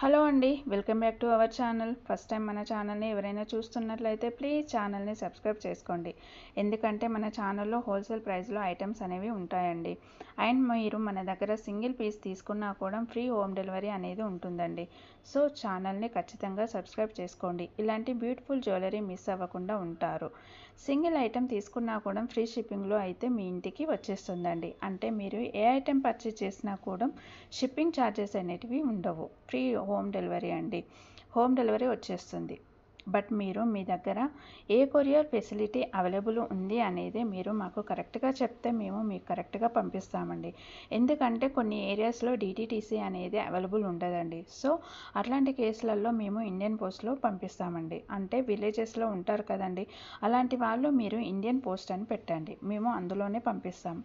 Hello అండి, welcome back to our channel. First time మన ఛానల్ని ఎవరైనా చూస్తున్నట్లయితే ప్లీజ్ ఛానల్ని సబ్స్క్రైబ్ చేసుకోండి. ఎందుకంటే మన ఛానల్లో హోల్సేల్ ప్రైస్లో ఐటమ్స్ అనేవి ఉంటాయండి. అండ్ మీరు మన దగ్గర సింగిల్ పీస్ తీసుకున్నా కూడా ఫ్రీ హోమ్ డెలివరీ అనేది ఉంటుందండి. సో ఛానల్ని ఖచ్చితంగా సబ్స్క్రైబ్ చేసుకోండి. ఇలాంటి బ్యూటిఫుల్ జ్యువెలరీ మిస్ అవ్వకుండా ఉంటారు. సింగిల్ ఐటెం తీసుకున్నా కూడా ఫ్రీ షిప్పింగ్లో అయితే మీ ఇంటికి వచ్చేస్తుందండి. అంటే మీరు ఏ ఐటెం పర్చేస్ చేసినా కూడా షిప్పింగ్ ఛార్జెస్ అనేటివి ఉండవు. ఫ్రీ హోమ్ డెలివరీ అండి. హోమ్ డెలివరీ వచ్చేస్తుంది. బట్ మీరు మీ దగ్గర ఏ కొరియర్ ఫెసిలిటీ అవైలబుల్ ఉంది అనేది మీరు మాకు కరెక్ట్గా చెప్తే మేము మీకు కరెక్ట్గా పంపిస్తామండి. ఎందుకంటే కొన్ని ఏరియాస్లో డిటిటీసీ అనేది అవైలబుల్ ఉండదండి. సో అట్లాంటి కేసులలో మేము ఇండియన్ పోస్ట్లో పంపిస్తామండి. అంటే విలేజెస్లో ఉంటారు కదండి, అలాంటి వాళ్ళు మీరు ఇండియన్ పోస్ట్ అని పెట్టండి, మేము అందులోనే పంపిస్తాం.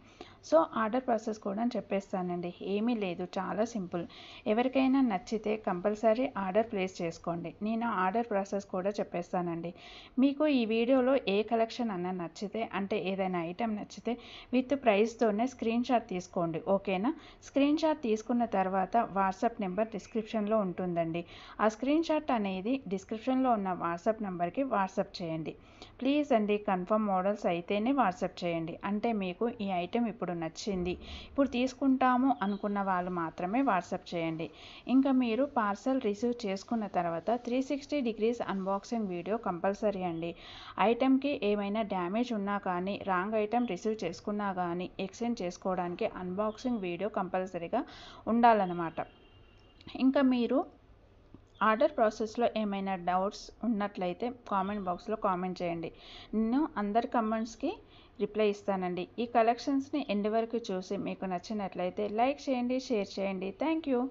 సో ఆర్డర్ ప్రాసెస్ కూడా చెప్పేస్తానండి. ఏమీ లేదు, చాలా సింపుల్. ఎవరికైనా నచ్చితే కంపల్సరీ ఆర్డర్ ప్లేస్ చేసుకోండి. నేను ఆర్డర్ ప్రాసెస్ కూడా చెప్పేస్తానండి. మీకు ఈ వీడియోలో ఏ కలెక్షన్ అన్న నచ్చితే, అంటే ఏదైనా ఐటెం నచ్చితే విత్ ప్రైస్తోనే స్క్రీన్ షాట్ తీసుకోండి, ఓకేనా? స్క్రీన్ షాట్ తీసుకున్న తర్వాత వాట్సాప్ నెంబర్ డిస్క్రిప్షన్లో ఉంటుందండి. ఆ స్క్రీన్ షాట్ అనేది డిస్క్రిప్షన్లో ఉన్న వాట్సాప్ నెంబర్కి వాట్సాప్ చేయండి ప్లీజ్ అండి. కన్ఫర్మ్ మోడల్స్ అయితేనే వాట్సాప్ చేయండి. అంటే మీకు ఈ ఐటెం ఇప్పుడు నచ్చింది, ఇప్పుడు తీసుకుంటాము అనుకున్న వాళ్ళు మాత్రమే వాట్సాప్ చేయండి. ఇంకా మీరు పార్సల్ రిసీవ్ చేసుకున్న తర్వాత 360 డిగ్రీస్ అన్బాక్సింగ్ వీడియో కంపల్సరీ అండి. ఐటెంకి ఏమైనా డ్యామేజ్ ఉన్నా కానీ, రాంగ్ ఐటెం రిసీవ్ చేసుకున్నా కానీ ఎక్స్చేంజ్ చేసుకోవడానికి అన్బాక్సింగ్ వీడియో కంపల్సరీగా ఉండాలన్నమాట. ఇంకా మీరు ఆర్డర్ ప్రాసెస్లో ఏమైనా డౌట్స్ ఉన్నట్లయితే కామెంట్ బాక్స్లో కామెంట్ చేయండి. నేను అందరి కామెంట్స్కి రిప్లై ఇస్తానండి. ఈ కలెక్షన్స్ని ఎండ్ వరకు చూసి మీకు నచ్చినట్లయితే లైక్ చేయండి, షేర్ చేయండి. Thank you.